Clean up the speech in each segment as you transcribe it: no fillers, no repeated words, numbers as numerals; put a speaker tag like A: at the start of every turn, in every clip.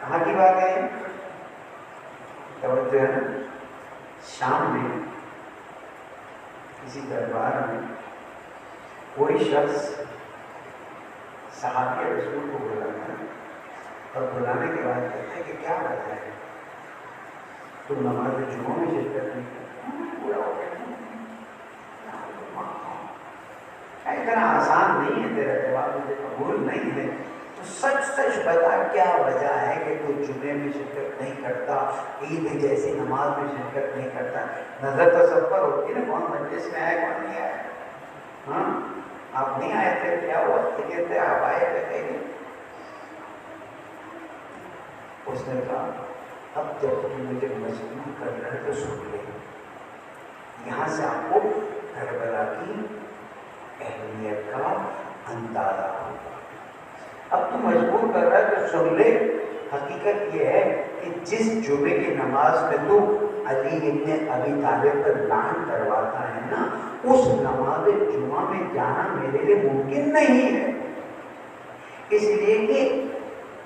A: کہاں کی بات ہے؟ توجہ ہے نا؟ شام میں کسی دربار میں کوئی شخص صحابی رسول کو بلاتا ہے اور بلانے کے بعد کہتے ہیں کہ کیا وجہ ہے تم نماز جمعہ میں شرکت نہیں کرتے؟ پورا ہو گیا اتنا آسان نہیں ہے، تیرا جواب مجھے قبول نہیں ہے، تو سچ سچ بتا کیا وجہ ہے کہ تو جمعے میں شرکت نہیں کرتا، عید جیسی نماز میں شرکت نہیں کرتا؟ نظر تو سب پر ہوتی ہے نا، کون مجلس میں آئے کون نہیں آئے؟ ہاں آپ نہیں آئے تھے، کیا ہوا؟ تھے آپ آئے تھے کہیں؟ اس نے کہا اب جب تم مجھے مجبور کر رہے تو سن لے، یہاں سے آپ کو کربلا کی اہمیت کا اندازہ ہوگا۔ اب تو مجبور کر رہا ہے تو سن لے، حقیقت یہ ہے کہ جس جمعے کی نماز میں تو علی ابن ابی طالب پر لعن کرواتا ہے نا، اس نماز جمعہ میں جانا میرے لیے ممکن نہیں ہے، اس لیے کہ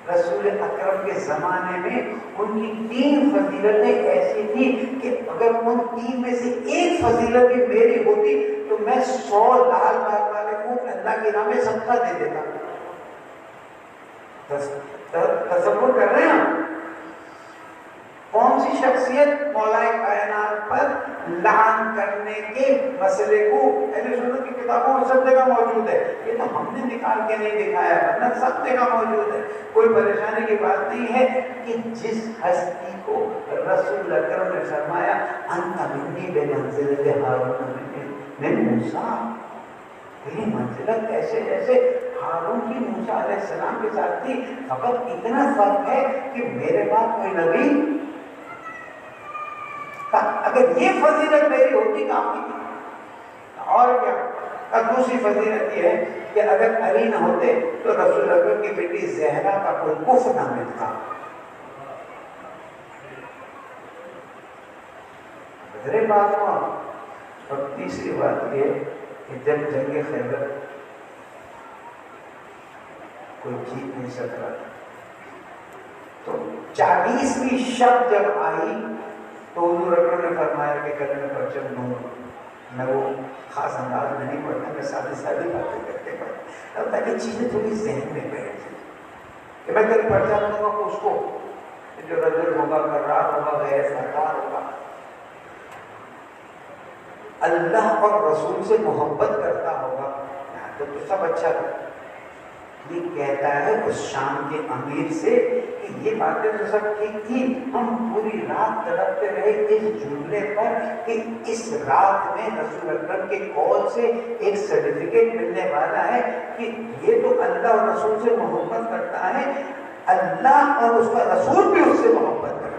A: رسول اکرم کے زمانے میں ان کی 3 فضیلتیں ایسی تھی کہ اگر ان 3 میں سے ایک فضیلت بھی میری ہوتی تو میں 100 لال باغ والے کو اللہ کے نام میں صدقہ دے دیتا۔ تصور کر رہے ہیں کون سی شخصیت مولا کائنات پر لعن کرنے کے مسئلے کو اہل سنت کی کتابوں میں سب جگہ موجود ہے، یہ تو ہم نے نکال کے نہیں دکھایا، ورنہ سب جگہ موجود ہے، کوئی پریشانی کی بات نہیں ہے کہ جس ہستی کو رسول اکرم نے فرمایا انت منی بمنزلت ہارون من موسیٰ، تیری منزلت ایسے جیسے ہارون کی موسیٰ علیہ السلام کے ساتھ تھی، فقط اتنا فرق ہے کہ میرے بعد کوئی نبی، اگر یہ فضیلت میری ہوتی کام کی تھی اور کیا؟ اور دوسری فضیلت یہ ہے کہ اگر علی نہ ہوتے تو رسول اکرم کی بیٹی زہرا کا کوئی کفر نہ ملتا۔ بدرے بات ہوا۔ اور تیسری بات یہ کہ جب جنگ خیبر کوئی جیت نہیں سکتا تو 40ویں شب جب آئی تو حضور اکرم نے فرمایا کہ کلمہ پرچم دوں، میں وہ خاص انداز میں نہیں پڑھتا، میں سادی سادی باتیں کرتے پڑھتا اب تاکہ چیزیں تھوڑی ذہن میں بیٹھ جائیں کہ میں کل پڑھ جاؤں گا اس کو جو رجل ہوگا، کرار ہوگا، غیر سرکار ہوگا، اللہ اور رسول سے محبت کرتا ہوگا تو سب اچھا کرتا۔ یہ کہتا ہے اس شام کے امیر سے کہ یہ باتیں تو سب ٹھیک تھی، ہم پوری رات تڑپتے رہے اس جملے پر کہ اس رات میں رسول اکرم کے قول سے ایک سرٹیفکیٹ ملنے والا ہے کہ یہ تو اللہ اور رسول سے محبت کرتا ہے، اللہ اور اس کا رسول بھی اس سے محبت کرتا ہے۔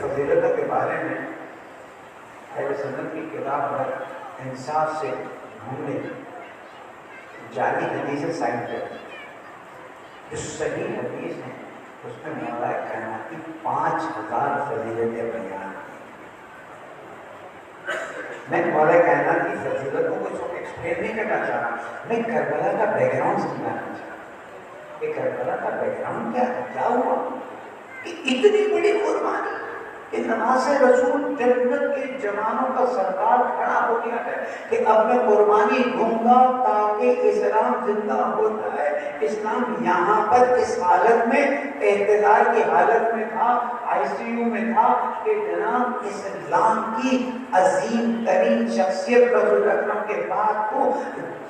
A: فضیلتوں کے بارے میں اہل سنت کی کتاب پر انصاف سے ڈھونڈنے جعلی حدیث سائن کریں، جو صحیح حدیث ہے اس میں مولا کائنات کی 5000 فضیلتیں بیان کی۔ میں مولا کائنات کی فضیلتوں کو اس وقت ایکسپلین نہیں کرنا چاہ رہا، میں کربلا کا بیک گراؤنڈ سمجھانا چاہ رہا کہ کربلا کا بیک گراؤنڈ کیا ہوا کہ اتنی بڑی قربانی کہ نماز رسول جنت کے جوانوں کا سردار کھڑا ہو گیا ہے کہ اب میں قربانی دوں گا تاکہ اسلام زندہ ہوتا ہے۔ اسلام یہاں پر اس حالت میں اعتدال کی حالت میں تھا، ICU میں تھا کہ جناب اسلام کی عظیم ترین شخصیت رسول اکرم کے بعد کو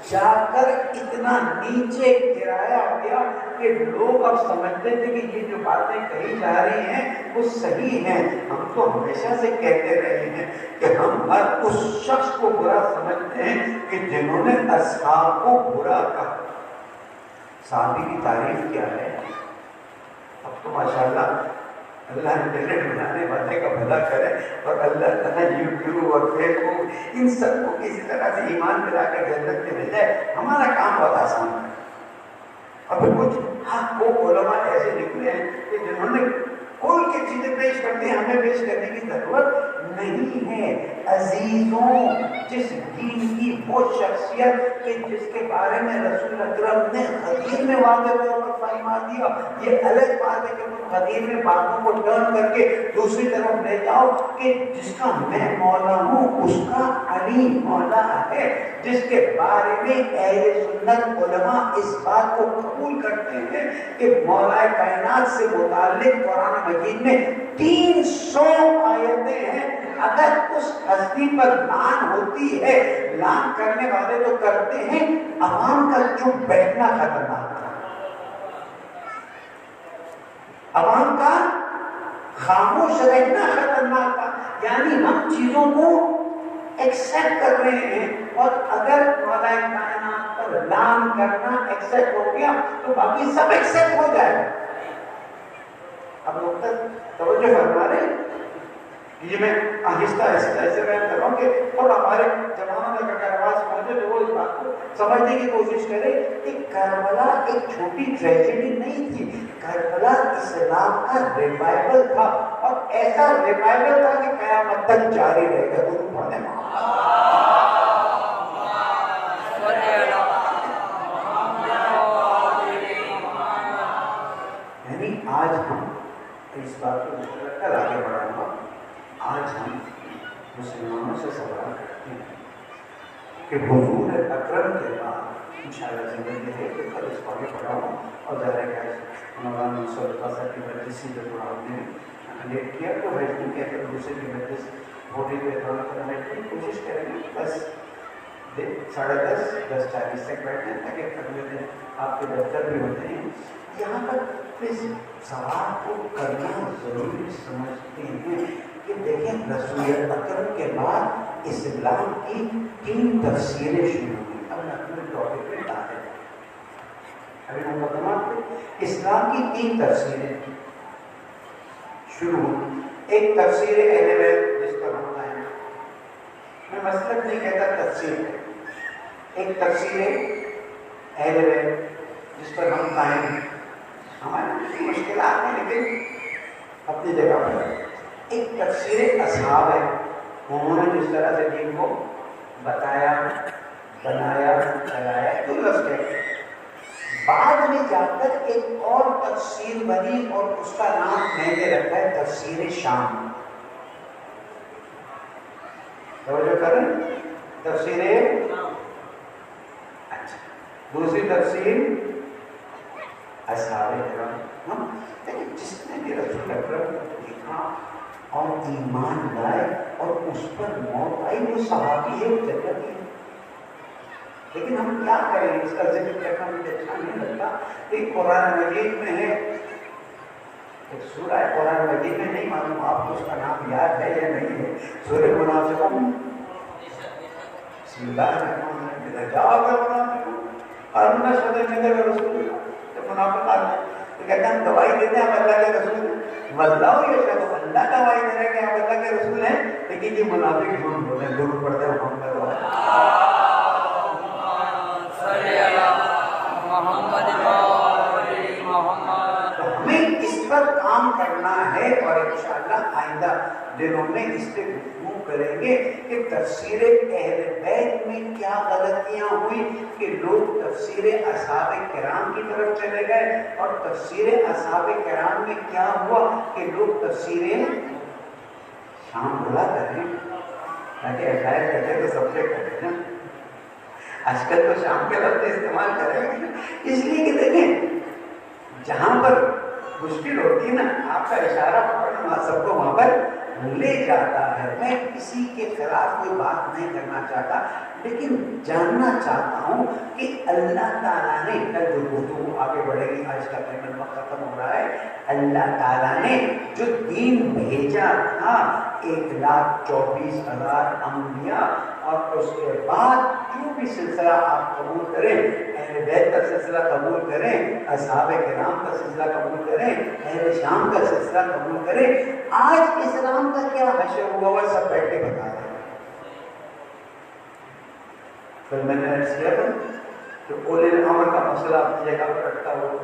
A: جا کر اتنا نیچے گرایا گیا کہ لوگ اب سمجھتے تھے کہ یہ جو باتیں کہی جا رہی ہیں وہ صحیح ہیں۔ ہم تو ہمیشہ سے کہتے رہے ہیں کہ ہم ہر اس شخص کو برا سمجھتے ہیں کہ جنہوں نے اصحاب کو برا کہا۔ صحابی کی تعریف کیا ہے؟ اب تو ماشاءاللہ اللہ انٹرنیٹ بنانے والے کا بھلا کرے اور اللہ تعالیٰ یوٹیوب اور فیس بک ان سب کو کسی طرح سے ایمان دلا کر جنت میں لے جائے، ہمارا کام بہت آسان ہے۔ اب کچھ حق کو علماء ایسے نکلے ہیں کہ جنہوں نے کھول کے چیزیں پیش کرتے ہیں، ہمیں پیش کرنے کی ضرورت نہیں ہے۔ عزیزوں، جس دین کی وہ شخصیت کہ جس کے بارے میں رسول اکرم نے حدیث میں واضح طور پر فرما دیا، یہ الگ بات ہے کہ تم حدیث میں باتوں کو ٹرن کر کے دوسری طرف لے جاؤ کہ جس کا میں مولا ہوں اس کا علی مولا ہے، جس کے بارے میں اہل سنت علماء اس بات کو قبول کرتے ہیں کہ مولا کائنات سے متعلق قرآن مجید میں 300 آیتیں ہیں۔ اگر اس ہستی پر لان ہوتی ہے، لان کرنے والے تو کرتے ہیں، عوام کا چپ بیٹھنا خطرناک تھا، عوام کا خاموش رہنا خطرناک تھا۔ یعنی ہم چیزوں کو ایکسپٹ کر رہے ہیں، اور اگر مولا کائنات پر لان کرنا ایکسپٹ ہو گیا تو باقی سب ایکسپٹ ہو جائے گا۔ اب لوگ تک توجہ فرما رہے ہیں، یہ میں آہستہ آہستہ ایسے بیان کر رہا ہوں کہ اور ہمارے زمانہ میں اگر آواز پہنچے تو وہ اس بات کو سمجھنے کی کوشش کرے کہ کربلا ایک چھوٹی ٹریجڈی نہیں تھی، کربلا اسلام کا ریوائول تھا، اور ایسا ریوائول تھا کہ قیامت تک جاری رہے گا۔ درود پڑھنے میں یعنی آج ہم اس بات کو مشکل کر آگے بڑھاؤں گا، آج ہم مسلمانوں سے سوال کرتے ہیں کہ حضور اکرم کے بعد انشاءاللہ زندگی ہے کہ کل اس کو آگے بڑھاؤں، اور ظاہر ہے کہ مولانا منصور اللہ صاحب کی مجلس سے جو ہم نے لیٹ کیا تو بیٹھنے کے اگر دوسرے کی مجلس بوٹی پہ دورہ کرنے کی کوشش کریں گے، بس 10:30 10:40 تک بیٹھیں تاکہ اگلے دن آپ کے دفتر بھی ہوتے ہیں۔ یہاں پر اس سوال کو کرنا ضروری سمجھتے ہیں کہ دیکھیں رسول اکرم کے بعد اسلام کی 3 تفسیریں شروع ہوئی۔ اب میں اپنے ٹاپک پہ داخل ہوں، ابھی مقدمات پہ اسلام کی 3 تفسیریں شروع ہوئی۔ ایک تفسیر اہل بیت جس پر ہم آئے، میں مسلک نہیں کہتا تفسیر ہے، ایک تفسیر اہل بیت جس پر ہم قائم ہیں، ہماری مشکلات ہیں لیکن اپنی جگہ پر۔ ایک تفسیر اصحاب ہے، انہوں نے جس طرح سے دین کو بتایا، بنایا، چلایا، تو لفظ ہے۔ بعد میں جا کر ایک اور تفسیر بنی اور اس کا نام میں نے رکھا ہے تفسیر شام۔ توجہ کریں، تفسیر اچھا، دوسری تفسیر اصحاب کرام۔ لیکن جس نے بھی رسول اکرم کو دیکھا اور ایمان لائے اور اس پر موت آئی، وہ صحابی ہے، وہ جنتی ہے۔ لیکن ہم کیا کریں، اس کا ذکر کرنا مجھے اچھا نہیں لگتا کہ قرآن مجید میں ہے ایک سورہ ہے، قرآن مجید میں نہیں معلوم آپ کو اس کا نام یاد ہے یا نہیں ہے، سورہ منافقون۔ بسم اللہ الرحمن الرحیم، جاؤ گے منافقون اور انہیں سوچے کہ رسول اللہ تو منافق آدمی تو کہتے ہیں ہم گواہی دیتے ہیں ہم اللہ کے رسول ہیں، واللہ یشہد، اللہ گواہی دے رہے ہیں کہ ہم اللہ کے رسول ہیں، لیکن یہ منافق جھوٹ بولتے ہیں، درود پڑھتے ہیں محمد صلی اللہ محمد۔ تو ہمیں اس پر کام کرنا ہے، اور انشاءاللہ آئندہ دنوں میں اس پہ گفتگو کریں گے کہ تفسیر اہل بیت میں کیا غلطیاں ہوئی کہ لوگ تفسیر اصحاب کرام کی طرف چلے گئے، اور تفسیر اصحاب کرام میں کیا ہوا کہ لوگ تفسیر شام بھلا کریں، تاکہ عقائد کہتے تو سب سے کریں نا، آج کل تو شام کے لفظ استعمال کریں گے، اس لیے کہ دیکھیں جہاں پر مشکل ہوتی ہے نا، آپ کا اشارہ پکڑنا سب کو وہاں پر لے جاتا ہے۔ میں کسی کے خلاف کوئی بات نہیں کرنا چاہتا، لیکن جاننا چاہتا ہوں کہ اللہ تعالیٰ نے، کل جو گفتگو آگے بڑھے گی، آج کا پیمنٹ وقت ختم ہو رہا ہے، اللہ تعالیٰ نے جو دین بھیجا تھا 1,24,000 انبیاء، اور اس کے بعد جو بھی سلسلہ آپ قبول کریں، اہل بیت کا سلسلہ قبول کریں، اصحاب کرام کا سلسلہ قبول کریں، اہل شام کا سلسلہ قبول کریں، آج اسلام کا کیا حشر ہوا وہ سب بیٹھ کے بتا رہے ہیں۔ پھر میں نے عرض کیا تھا کہ اولے الامر کا مسئلہ اپنی جگہ پر رکھتا ہو.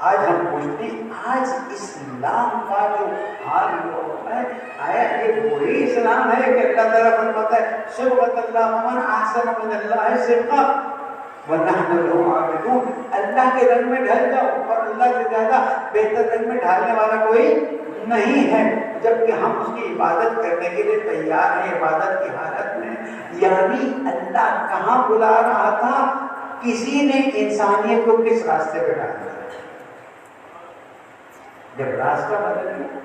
A: آج ہم پوچھتے ہیں آج اسلام کا جو حال ہوا ہے، آیا یہ وہی اسلام ہے کہ اللہ تعالیٰ فرماتا ہے صبغۃ اللہ ومن احسن من اللہ صبغہ ونحن له عابدون. اللہ کے رنگ میں ڈھل جاؤ، اور اللہ سے زیادہ بہتر رنگ میں ڈھالنے والا کوئی نہیں ہے، جبکہ ہم اس کی عبادت کرنے کے لیے تیار ہیں عبادت کی حالت میں. یعنی اللہ کہاں بلا رہا تھا؟ کسی نے انسانیت کو کس راستے پہ ڈال دیا. جب راستہ بدل گیا،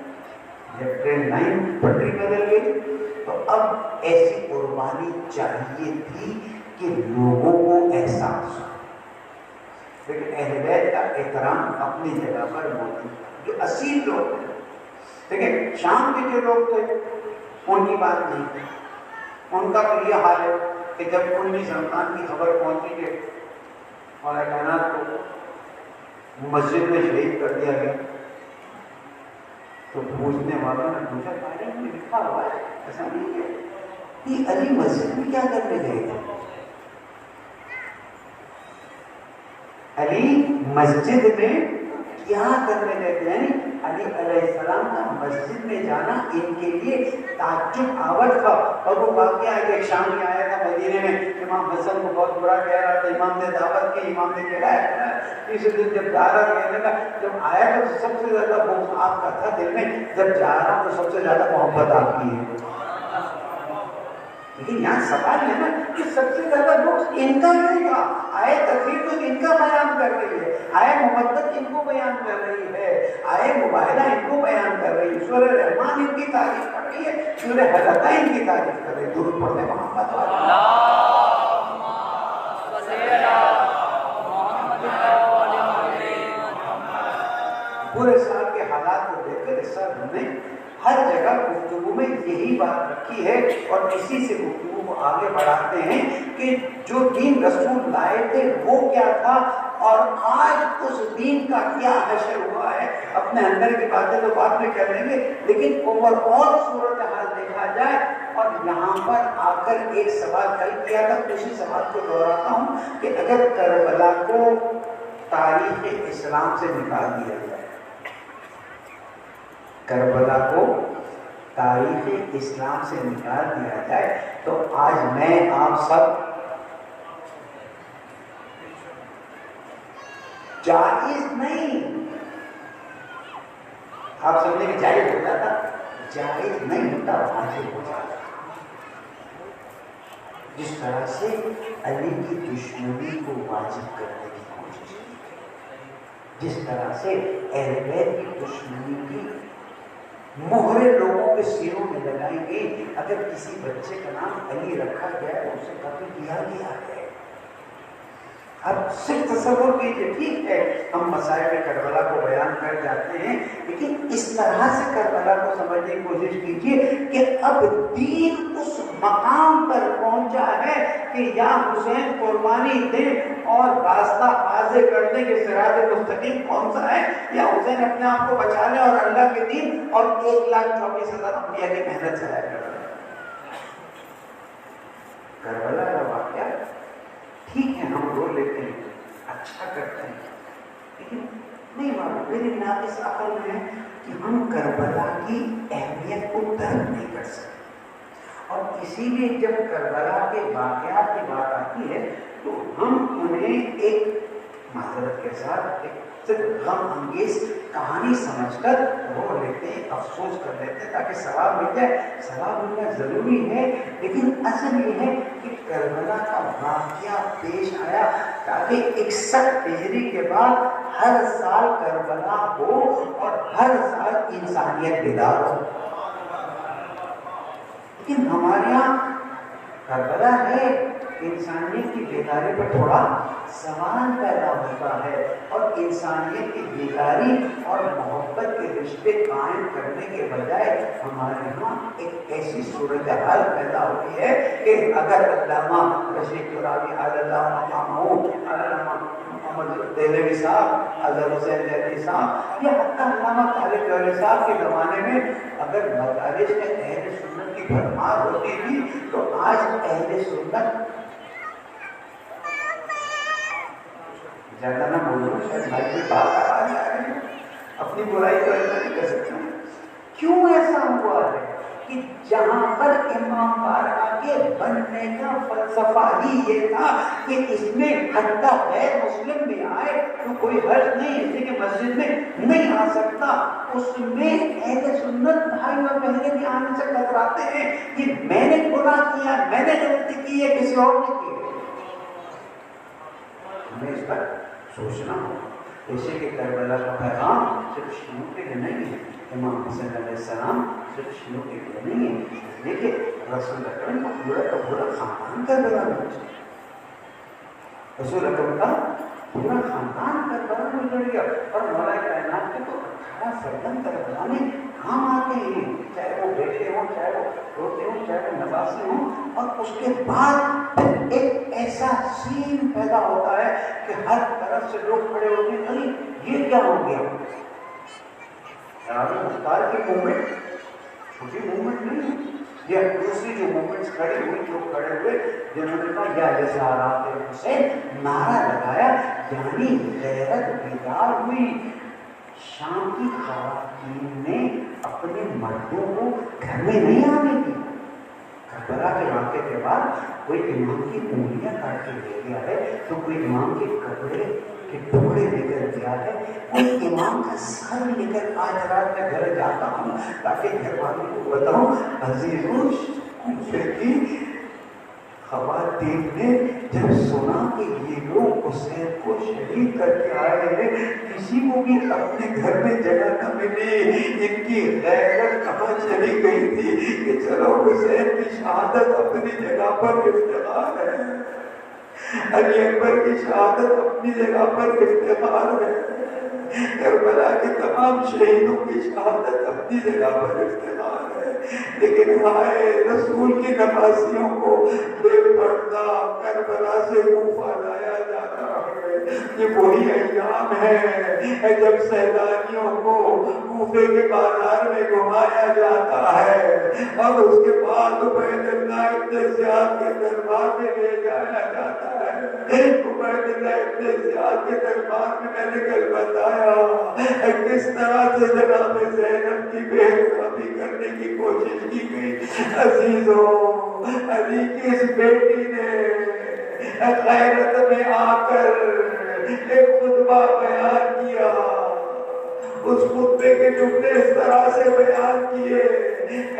A: جب ٹرین لائن پٹری بدل گئی، تو اب ایسی قربانی چاہیے تھی کہ لوگوں کو احساس ہو. لیکن اہل بیت کا احترام اپنی جگہ پر موجود، جو اصیل لوگ ہیں. دیکھیں شام کے جو لوگ تھے ان کی بات نہیں تھی. ان کا تو یہ حال ہے کہ جب 19 رمضان کی خبر پہنچی کہ مولا کائنات کو مسجد میں شہید کر دیا گیا، تو پوچھنے والوں نے پوچھا تاریخ میں لکھا ہوا ہے ایسا نہیں ہے کہ علی مسجد میں کیا کرنے گئے تھے. علی مسجد میں کیا کرنے گئے تھے؟ یعنی علی علیہ السلام کا مسجد میں جانا ان کے لیے تعجب آور تھا. اور وہ واقعہ ہے کہ ایک شام میں آیا تھا مدینے میں، امام حسن کو بہت برا کہہ رہا تھا، امام نے دعوت کی، امام نے کہلایا. اسی دن جب جا رہا کہنے کا، جب آیا تو سب سے زیادہ بغض آپ کا تھا دل میں، جب جا رہا تو سب سے زیادہ محبت آپ کی ہے. لیکن یہاں سوال ہے نا کہ سب سے زیادہ بغض ان کا رہے گا. آئے تقریر تو ان کا بیان کر رہی ہے، آئے محبت ان کو بیان کر رہی ہے، آئے مباہلہ ان کو بیان کر رہی ہے، سورہ رحمان ان کی تعریف کر رہی ہے، سورہ حلقہ ان کی تعریف کر رہی ہے. درود پڑھنے محمد پورے سال کے حالات کو دیکھ کر اس سال ہم نے ہر جگہ گفتگو میں یہی بات رکھی ہے، اور اسی سے گفتگو کو آگے بڑھاتے ہیں کہ جو دین رسول لائے تھے وہ کیا تھا، اور آج اس دین کا کیا حشر ہوا ہے. اپنے اندر کی باتیں تو بعد میں کر لیں گے، لیکن اوور آل صورتحال دیکھا جائے. اور یہاں پر آ کر ایک سوال کل کیا تھا، اسی سوال کو دہراتا ہوں کہ اگر کربلا کو تاریخ اسلام سے نکال دیا جائے، کربلا کو تاریخ اسلام سے نکال دیا جائے، تو آج میں آپ سب جائز نہیں، آپ سمجھیں کہ جائز ہوتا تھا، جائز نہیں ہوتا، واجب ہو جاتا. جس طرح سے علی کی دشمنی کو واجب کرنے کی کوشش کی، جس طرح سے اہل بیت کی دشمنی کی مہرے لوگوں کے سینوں میں لگائی گئی. اگر کسی بچے کا نام علی رکھا گیا تو اسے قتل کیا گیا ہے. اب صرف تصور کیجیے، ٹھیک ہے ہم مسائل کربلا کو بیان کر جاتے ہیں، لیکن اس طرح سے کربلا کو سمجھنے کی کوشش کیجیے کہ اب دین اس مقام پر پہنچا ہے کہ یا حسین قربانی دے اور راستہ واضح کرنے کے صراط مستقیم کون سا ہے، یا حسین اپنے آپ کو بچا لے اور اللہ کے دین اور 1,24,000 انبیاء کی محنت ضائع کر دے. کربلا کا واقعہ ٹھیک ہے ہم رو لیتے ہیں، اچھا کرتے ہیں، لیکن نہیں معلوم میری ناقص عقل میں ہے کہ ہم کربلا کی اہمیت کو درک نہیں کر سکتے. اور اسی لیے جب کربلا کے واقعات کی بات آتی ہے تو ہم انہیں ایک معذرت کے ساتھ ایک صرف غم انگیز کہانی سمجھ کر رو لیتے ہیں، افسوس کر لیتے ہیں تاکہ ثواب مل جائے. ثواب ملنا ضروری ہے، لیکن اصل یہ ہے کہ کربلا کا واقعہ پیش آیا تاکہ 61 ہجری کے بعد ہر سال کربلا ہو اور ہر سال انسانیت بیدار ہو. لیکن ہمارے یہاں کربلا ہے، انسانیت کی بیداری پر تھوڑا سوال پیدا ہوتا ہے، اور انسانیت کی بیداری اور محبت کے رشتے قائم کرنے کے بجائے ہمارے یہاں ایک ایسی صورتحال پیدا ہوئی ہے کہ اگر علامہ رشید ترابی اللہ مقامہ، علامہ محمد دہلوی صاحب، حضرت حسین دہلوی صاحب، یا حتیٰ علامہ طارق دہلوی صاحب کے زمانے میں اگر مدارس میں اہل سنت کی بھرمار ہوتی تھی تو آج اہل سنت زیادہ نہ بولو، شاید بھائی کی بات آ جائے، اپنی برائی تو ایسا نہیں کر سکتا. کیوں ایسا ہوا ہے کہ جہاں پر امام بارگاہ کے بننے کا فلسفہ ہی یہ تھا کہ اس میں حتیٰ غیر مسلم بھی آئے تو کوئی حرج نہیں، اس لیے کہ مسجد میں نہیں آ سکتا، اس میں اہل سنت بھائی اور بہنیں بھی آنے سے کتراتے ہیں کہ میں نے گناہ کیا، میں نے غلطی کی ہے، کسی اور نے کی ہے. ہمیں اس پر سوچنا ہوگا. جیسے کہ کربلا کا پیغام صرف شیعوں کے لیے نہیں ہے، امام حسین علیہ السلام صرف شیعوں کے لیے نہیں ہے. دیکھیے رسول اکرم کا پورا خاندان کربلا میں گزر گیا. رسول اکرم کا پورا خاندان کربلا میں گزر گیا. اور مولا کائنات کے تو 18 سردن کربلا میں کام آتے ہیں، چاہے وہ بیٹے ہوں، چاہے وہ روتے ہوں، چاہے وہ نواسے ہوں. اور اس کے بعد ایک ایسا سین پیدا ہوتا ہے کہ ہر طرف سے لوگ کھڑے ہوتے ہیں، ارے یہ کیا ہو گیا. مختار کی موومنٹ چھوٹی موومنٹ نہیں، یہ دوسری جو موومنٹس کھڑی ہوئی، جو کھڑے ہوئے جنہوں نے کہا یا جیسے حالات حسین نعرہ لگایا، یعنی غیرت بیدار ہوئی. شام کی خواتین نے اپنے مردوں کو گھر میں نہیں آنے دی. کربلا کے واقعے کے بعد کوئی امام کی انگلیاں کاٹ کے لے گیا ہے، تو کوئی امام کے کپڑے کے ٹکڑے لے کر گیا ہے، کوئی امام کا سر لے کر آج رات میں گھر جاتا ہوں تاکہ گھر والوں کو بتاؤں عزیزوں کی خواتین نے جب سنا کہ یہ لوگ حسین کو شہید کر کے آئے ہیں، کسی کو بھی اپنے گھر میں جگہ نہ ملی. ان کی غیرت کہاں چلی گئی تھی کہ چلو حسین کی شہادت اپنی جگہ پر افتخار ہے، علی اکبر کی شہادت اپنی جگہ پر افتخار ہے، کربلا کے تمام شہیدوں کی شہادت اپنی جگہ پر افتخار ہے. لیکن ہائے رسول کی نواسیوں کو بے پردہ کربلا سے کوفہ لایا جا رہا ہے. یہ وہی ایام ہے جب سیلانیوں کو کوفے کے بازار میں گھمایا جاتا ہے اور اس کے بعد عبید اللہ ابن زیاد کے دربار میں لے جایا جاتا ہے. عبید اللہ ابن زیاد کے دربار میں میں نے کل بتایا کس طرح سے جناب زینب کی بے احترامی کرنے کی کوشش کی گئی. عزیزوں علی کی اس بیٹی نے غیرت میں آ کر ایک خطبہ بیان کیا. اس خطبے کے جملے اس طرح سے بیان کیے،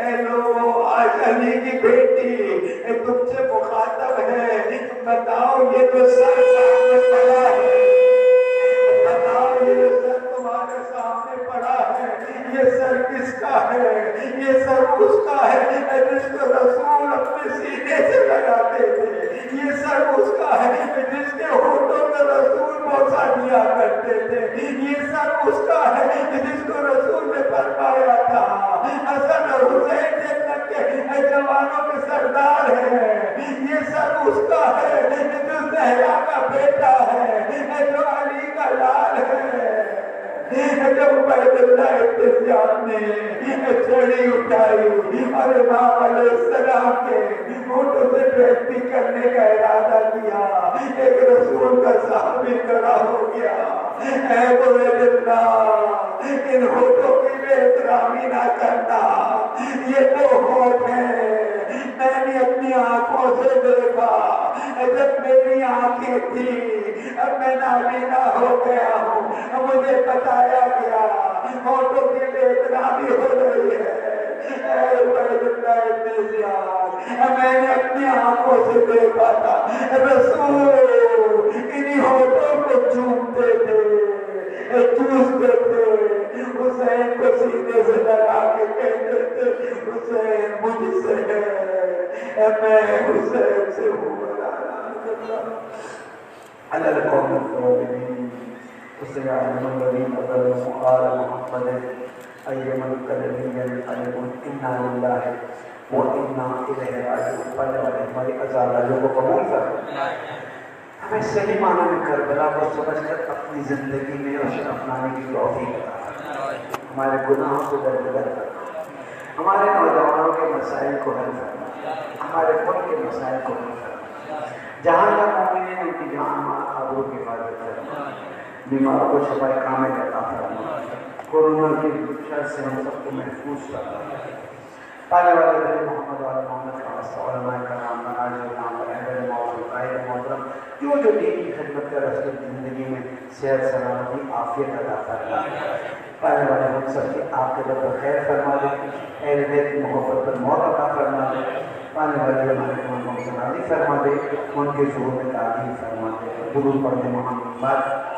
A: اے لوگو آج علی کی بیٹی تم سے مخاطب ہے، بتاؤ یہ جو سر سامنے پڑا ہے، بتاؤ یہ جو سر تمہارے سامنے پڑا ہے، یہ سر کس کا ہے؟ یہ سر اس کا ہے جس کو رسول اپنے سینے سے لگاتے تھے. یہ سر اس کا ہے جس کے ہونٹوں میں رسول بوسہ دیا کرتے تھے. یہ سر اس کا ہے جس کو رسول نے فرمایا تھا حسن اور حسین جنت کے جوانوں کے سردار ہیں. یہ سر اس کا ہے جو زہرا کا بیٹا ہے، جو علی کا لال ہے. جب عبید اللہ ابن زیاد نے چھڑی اٹھائی اور امام علیہ السلام کے ہونٹوں سے بےعزتی کرنے کا ارادہ کیا، ایک رسول کا صحابی کھڑا ہو گیا. اے عبید اللہ ان ہونٹوں کی بے احترامی نہ کرنا، یہ تو ہونٹ ہیں میں نے اپنی آنکھوں سے دیکھا جب میری آنکھیں تھی، اب میں نابینا ہو گیا ہوں، مجھے بتایا گیا ہونٹوں کی بے احترامی ہو رہی ہے. اے عبید اللہ ابن زیاد میں نے اپنی آنکھوں سے دیکھا تھا رسول انہی ہونٹوں کو چومتے تھے، چوستے تھے، حسین کو سینے سے لگا کے کہتے تھے حسین مجھ سے ہے، میں حسین سے ہوں. على القوم الظالمين وصل على الذين ظلموا آل محمد أيما الكلمين القلب إنا لله وإنا إليه راجعون. پڑھنے والے ہماری ازالوں کو قبول کر، ہمیں صحیح معنی میں کربلا کو سمجھ کر اپنی زندگی میں روشن اپنانے کی توفیق عطا، ہمارے گناہوں کو درگزر کرنا، ہمارے نوجوانوں کے مسائل کو حل کرنا، ہمارے ملک کے مسائل کو حل کرنا، جہاں تک مومنین ان کی جان مال آبرو کی حفاظت کرنا. بیماروں کو شفا کامل عطا فرما، کورونا کی شر سے ہم سب کو محفوظ فرما۔ پانے والے نبی محمد و محمد کا واسطہ علماء کرام مناظر نام پر اہل موضوع قائد محترم جو دین کی خدمت کر رسول زندگی میں صحت سلامتی عافیت عطا فرما، پانے والے ہم سب کی عاقبت پر خیر فرما دے، اہل بیت کی محبت پر موت عطا فرما دے، پانے والے ہمارے امام کو راضی فرما دے، ان کے ظہور میں تعلیم فرما دے۔ درود پڑھنے محمد